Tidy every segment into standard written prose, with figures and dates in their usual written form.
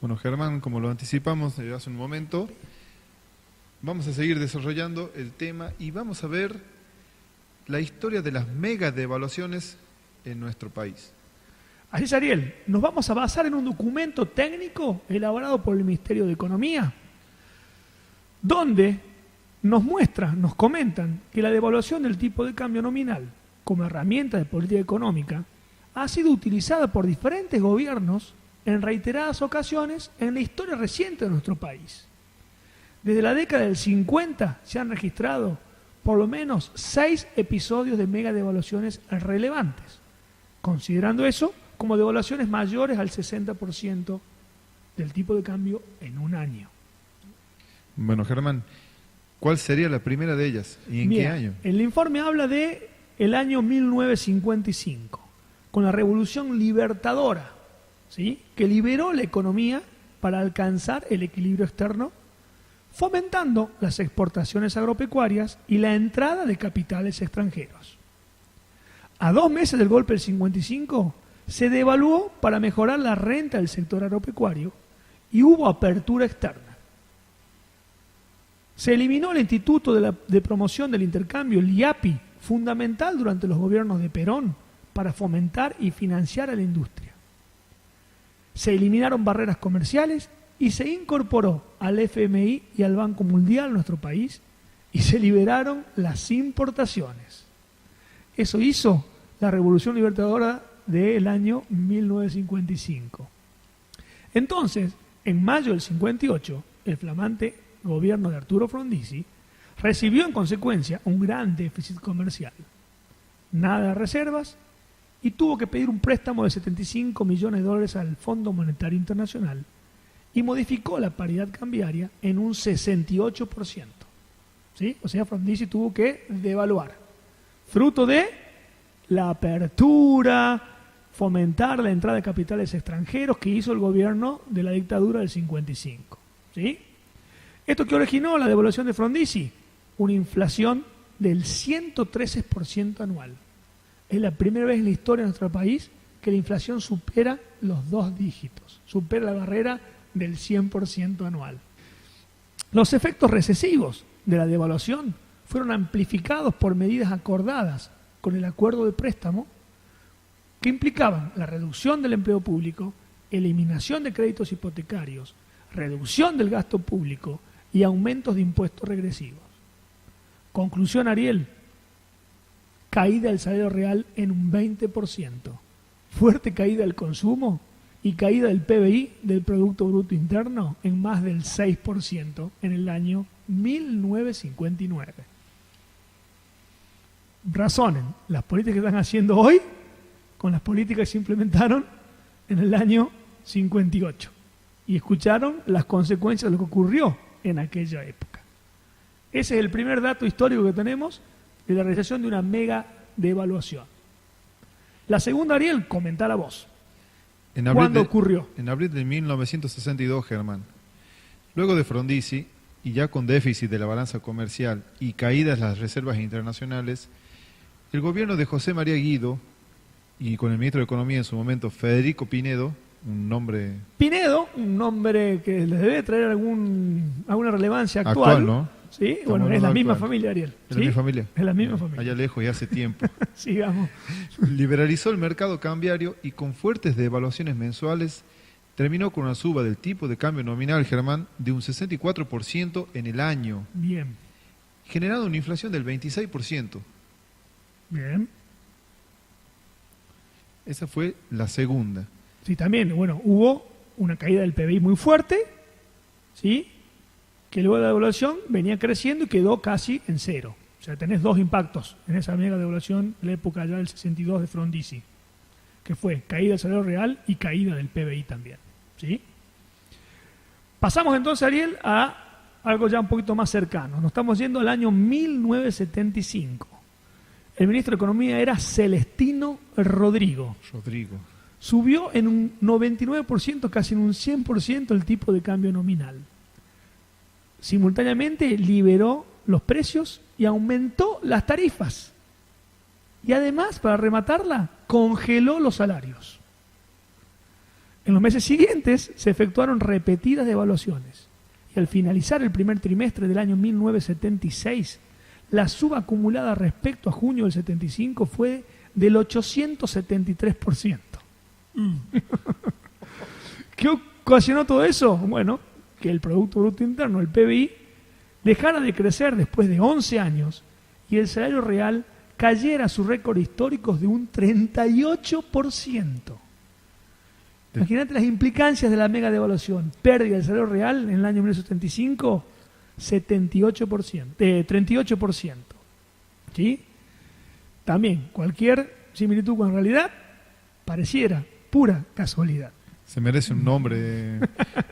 Bueno, Germán, como lo anticipamos hace un momento, vamos a seguir desarrollando el tema y vamos a ver la historia de las mega devaluaciones en nuestro país. Así es, Ariel, nos vamos a basar en un documento técnico elaborado por el Ministerio de Economía, donde nos comentan que la devaluación del tipo de cambio nominal como herramienta de política económica ha sido utilizada por diferentes gobiernos en reiteradas ocasiones en la historia reciente de nuestro país. Desde la década del 50 se han registrado por lo menos 6 episodios de mega devaluaciones relevantes, considerando eso como devaluaciones mayores al 60% del tipo de cambio en un año. Bueno, Germán, ¿cuál sería la primera de ellas y en qué año? El informe habla de el año 1955, con la Revolución Libertadora, ¿sí?, que liberó la economía para alcanzar el equilibrio externo, fomentando las exportaciones agropecuarias y la entrada de capitales extranjeros. A 2 meses del golpe del 55, se devaluó para mejorar la renta del sector agropecuario y hubo apertura externa. Se eliminó el Instituto de Promoción del Intercambio, el IAPI, fundamental durante los gobiernos de Perón para fomentar y financiar a la industria. Se eliminaron barreras comerciales y se incorporó al FMI y al Banco Mundial en nuestro país y se liberaron las importaciones. Eso hizo la Revolución Libertadora del año 1955. Entonces, en mayo del 58, el flamante gobierno de Arturo Frondizi recibió en consecuencia un gran déficit comercial, nada de reservas, y tuvo que pedir un préstamo de $75 millones al Fondo Monetario Internacional y modificó la paridad cambiaria en un 68%. ¿Sí? O sea, Frondizi tuvo que devaluar, fruto de la apertura, fomentar la entrada de capitales extranjeros que hizo el gobierno de la dictadura del 55. ¿Sí? ¿Esto qué originó la devaluación de Frondizi? Una inflación del 113% anual. Es la primera vez en la historia de nuestro país que la inflación supera los 2 dígitos, supera la barrera del 100% anual. Los efectos recesivos de la devaluación fueron amplificados por medidas acordadas con el acuerdo de préstamo que implicaban la reducción del empleo público, eliminación de créditos hipotecarios, reducción del gasto público y aumentos de impuestos regresivos. Conclusión, Ariel: caída del salario real en un 20%, fuerte caída del consumo y caída del PBI, del Producto Bruto Interno, en más del 6% en el año 1959. Razonen las políticas que están haciendo hoy con las políticas que se implementaron en el año 58 y escucharon las consecuencias de lo que ocurrió en aquella época. Ese es el primer dato histórico que tenemos de la realización de una mega devaluación. La segunda, Ariel, comentala vos. ¿Cuándo ocurrió? En abril de 1962, Germán. Luego de Frondizi, y ya con déficit de la balanza comercial y caídas las reservas internacionales, el gobierno de José María Guido, y con el ministro de Economía en su momento, Federico Pinedo, un nombre que les debe traer alguna relevancia actual, ¿no? Sí, bueno, es la misma familia, Ariel. ¿Es la misma familia? Es la misma familia. Allá lejos y hace tiempo. Sigamos. Liberalizó el mercado cambiario y con fuertes devaluaciones mensuales terminó con una suba del tipo de cambio nominal, Germán, de un 64% en el año. Bien. Generando una inflación del 26%. Bien. Esa fue la segunda. Sí, también, bueno, hubo una caída del PBI muy fuerte, ¿sí?, que luego de la devaluación venía creciendo y quedó casi en cero. O sea, tenés 2 impactos en esa mega devaluación de la época ya del 62 de Frondizi, que fue caída del salario real y caída del PBI también, ¿sí? Pasamos entonces, Ariel, a algo ya un poquito más cercano. Nos estamos yendo al año 1975. El ministro de Economía era Celestino Rodrigo. Subió en un 99%, casi en un 100% el tipo de cambio nominal. Simultáneamente liberó los precios y aumentó las tarifas. Y además, para rematarla, congeló los salarios. En los meses siguientes se efectuaron repetidas devaluaciones y al finalizar el primer trimestre del año 1976, la suba acumulada respecto a junio del 75 fue del 873%. ¿Qué ocasionó todo eso? Bueno, que el Producto Bruto Interno, el PBI, dejara de crecer después de 11 años y el salario real cayera a sus récords históricos de un 38%. Imagínate las implicancias de la mega devaluación. Pérdida del salario real en el año 1975, 38%. ¿Sí? También, cualquier similitud con la realidad pareciera pura casualidad. Se merece un nombre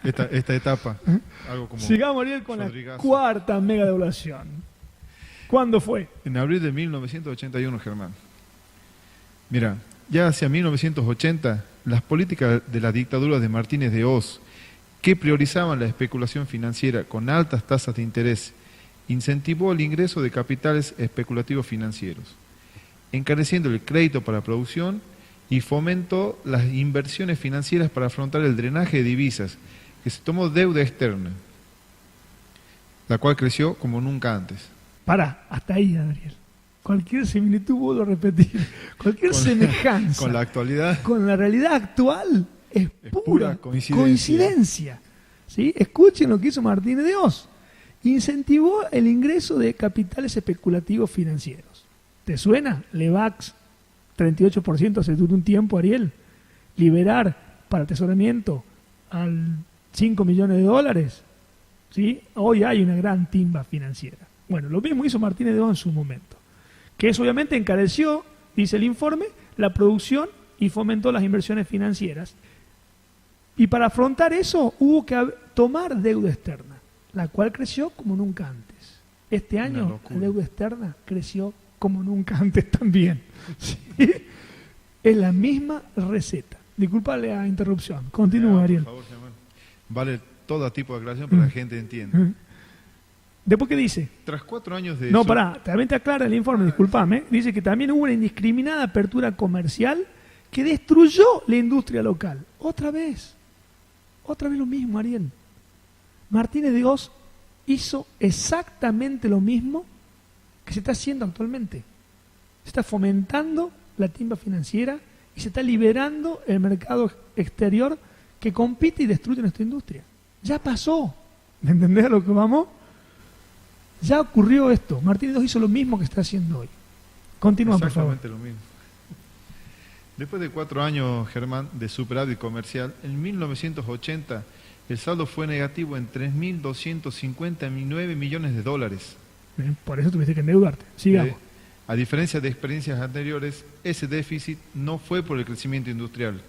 esta etapa. Algo como sigamos, Ariel, con Rodrigazo. La cuarta mega devaluación. ¿Cuándo fue? En abril de 1981, Germán. Mira, ya hacia 1980, las políticas de la dictadura de Martínez de Hoz, que priorizaban la especulación financiera con altas tasas de interés, incentivó el ingreso de capitales especulativos financieros, encareciendo el crédito para producción y fomentó las inversiones financieras para afrontar el drenaje de divisas, que se tomó deuda externa, la cual creció como nunca antes. Hasta ahí, Adriel. Cualquier similitud, vuelvo a repetir, cualquier semejanza con la actualidad, con la realidad actual es pura coincidencia. ¿Sí? Escuchen lo que hizo Martínez de Hoz. Incentivó el ingreso de capitales especulativos financieros. ¿Te suena? Levax, 38% hace un tiempo, Ariel. Liberar para atesoramiento al 5 millones de dólares. ¿Sí? Hoy hay una gran timba financiera. Bueno, lo mismo hizo Martínez de Hoz en su momento, que eso obviamente encareció, dice el informe, la producción y fomentó las inversiones financieras. Y para afrontar eso hubo que tomar deuda externa, la cual creció como nunca antes. Este año la deuda externa creció como nunca antes también. ¿Sí? Es la misma receta. Disculpa la interrupción. Continúa, Ariel. Por favor, Germán. Vale todo tipo de aclaración para que la gente entienda. ¿Después qué dice? Tras 4 años de... No, también te aclara el informe, disculpame. Dice que también hubo una indiscriminada apertura comercial que destruyó la industria local. Otra vez lo mismo, Ariel. Martínez de Hoz hizo exactamente lo mismo que se está haciendo actualmente. Se está fomentando la timba financiera y se está liberando el mercado exterior que compite y destruye nuestra industria. Ya pasó. ¿Me entendés a lo que vamos? Ya ocurrió esto. Martínez de Hoz hizo lo mismo que está haciendo hoy. Continúa, por favor. Exactamente lo mismo. Después de 4 años, Germán, de superávit comercial, en 1980 el saldo fue negativo en 3.259 millones de dólares. Bien, por eso tuviste que endeudarte. Sigamos. A diferencia de experiencias anteriores, ese déficit no fue por el crecimiento industrial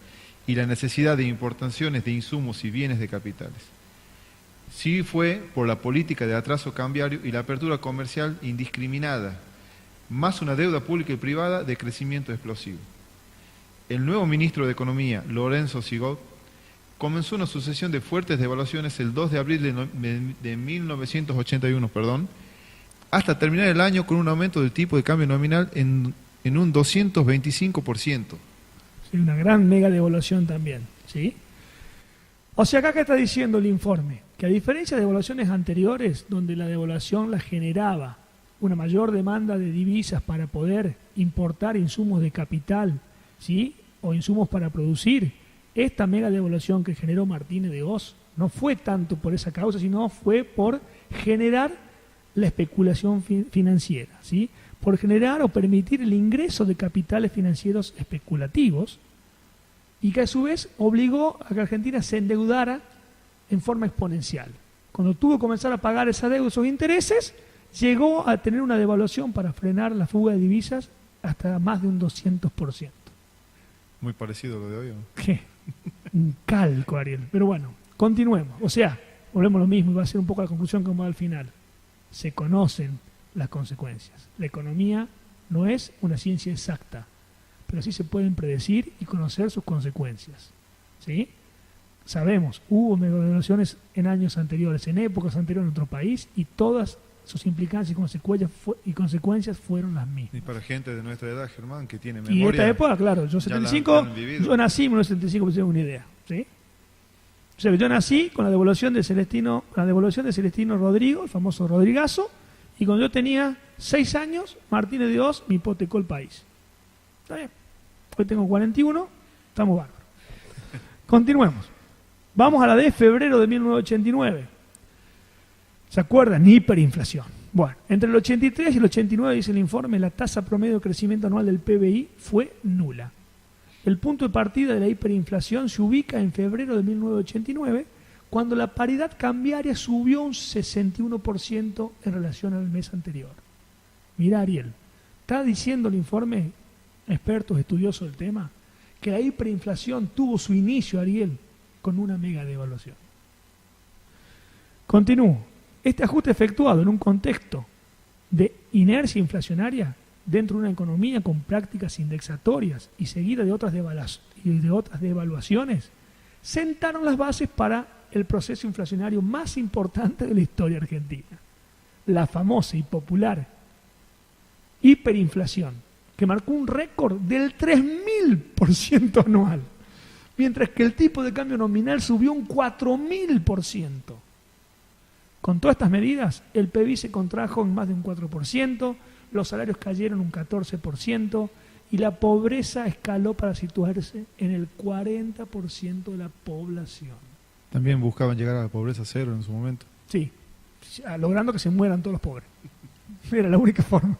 y la necesidad de importaciones de insumos y bienes de capitales. Sí fue por la política de atraso cambiario y la apertura comercial indiscriminada, más una deuda pública y privada de crecimiento explosivo. El nuevo ministro de Economía, Lorenzo Sigot, comenzó una sucesión de fuertes devaluaciones el 2 de abril de 1981, hasta terminar el año con un aumento del tipo de cambio nominal en un 225%. Sí, una gran mega devaluación también, ¿sí? O sea, acá está diciendo el informe que a diferencia de devaluaciones anteriores, donde la devaluación la generaba una mayor demanda de divisas para poder importar insumos de capital, ¿sí? O insumos para producir, esta mega devaluación que generó Martínez de Hoz no fue tanto por esa causa, sino fue por generar la especulación financiera, ¿sí? Por generar o permitir el ingreso de capitales financieros especulativos y que a su vez obligó a que Argentina se endeudara en forma exponencial. Cuando tuvo que comenzar a pagar esa deuda, esos intereses, llegó a tener una devaluación para frenar la fuga de divisas hasta más de un 200%. Muy parecido a lo de hoy, ¿no? ¿Qué? Un calco, Ariel. Pero bueno, continuemos. O sea, volvemos a lo mismo y va a ser un poco la conclusión que vamos a dar al final. Se conocen las consecuencias. La economía no es una ciencia exacta, pero sí se pueden predecir y conocer sus consecuencias. ¿Sí? Sabemos, hubo devaluaciones en años anteriores, en épocas anteriores en nuestro país, y todas sus implicancias y consecuencias fueron las mismas. Y para gente de nuestra edad, Germán, que tiene memoria... Y esta época, claro, yo 75, yo nací en 1975, para tener una idea. ¿Sí? O sea, yo nací con la devolución de Celestino Rodrigo, el famoso Rodrigazo, y cuando yo tenía 6 años, Martínez de Oz me hipotecó el país. ¿Está bien? Hoy tengo 41, estamos bárbaros. Continuemos. Vamos a la de febrero de 1989. ¿Se acuerdan? Hiperinflación. Bueno, entre el 83 y el 89, dice el informe, la tasa promedio de crecimiento anual del PBI fue nula. El punto de partida de la hiperinflación se ubica en febrero de 1989, cuando la paridad cambiaria subió un 61% en relación al mes anterior. Mira, Ariel, está diciendo el informe, expertos estudiosos del tema, que la hiperinflación tuvo su inicio, Ariel, con una mega devaluación. Continúo. Este ajuste efectuado en un contexto de inercia inflacionaria dentro de una economía con prácticas indexatorias y seguida de otras devaluaciones, sentaron las bases para el proceso inflacionario más importante de la historia argentina, la famosa y popular hiperinflación, que marcó un récord del 3000% anual, mientras que el tipo de cambio nominal subió un 4000%. Con todas estas medidas, el PBI se contrajo en más de un 4%, los salarios cayeron un 14% y la pobreza escaló para situarse en el 40% de la población. También buscaban llegar a la pobreza cero en su momento. Sí, logrando que se mueran todos los pobres. Era la única forma.